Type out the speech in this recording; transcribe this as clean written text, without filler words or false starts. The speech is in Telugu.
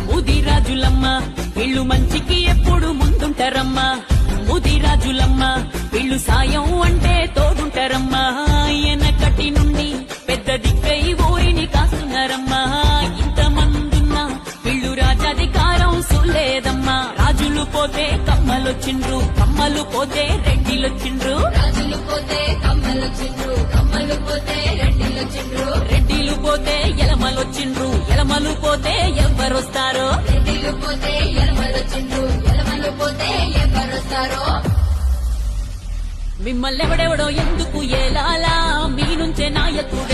ముదిరాజులమ్మ వీళ్ళు మంచికి ఎప్పుడు ముందుంటారమ్మా. ముదిరాజులమ్మ వీళ్ళు సాయం అంటే తోడుంటారమ్మా. ఎనకటి నుండి పెద్ద దిక్కై ఊరిని కాస్తున్నారమ్మా. ఇంతమందున్నా వీళ్ళు రాజాధికారం సులేదమ్మా. రాజులు పోతే కమ్మలొచ్చిండ్రు, కమ్మలు పోతే రెడ్డిలొచ్చిండ్రు. రాజులు పోతే కమ్మలొచ్చిండ్రు, కమ్మలు పోతే రెడ్డిలొచ్చిండ్రు. రెడ్డిలు పోతే ఎలమలొచ్చిండ్రు, ఎలమలు పోతే ఎవరొస్తారో. రెడ్డిలు పోతే ఎలమలొచ్చిండ్రు, ఎలమలు పోతే ఎవరొస్తారో. మిమ్మల్ని ఎవడెవడో ఎందుకు ఏలాలా, మీ నుంచే నాయకుడు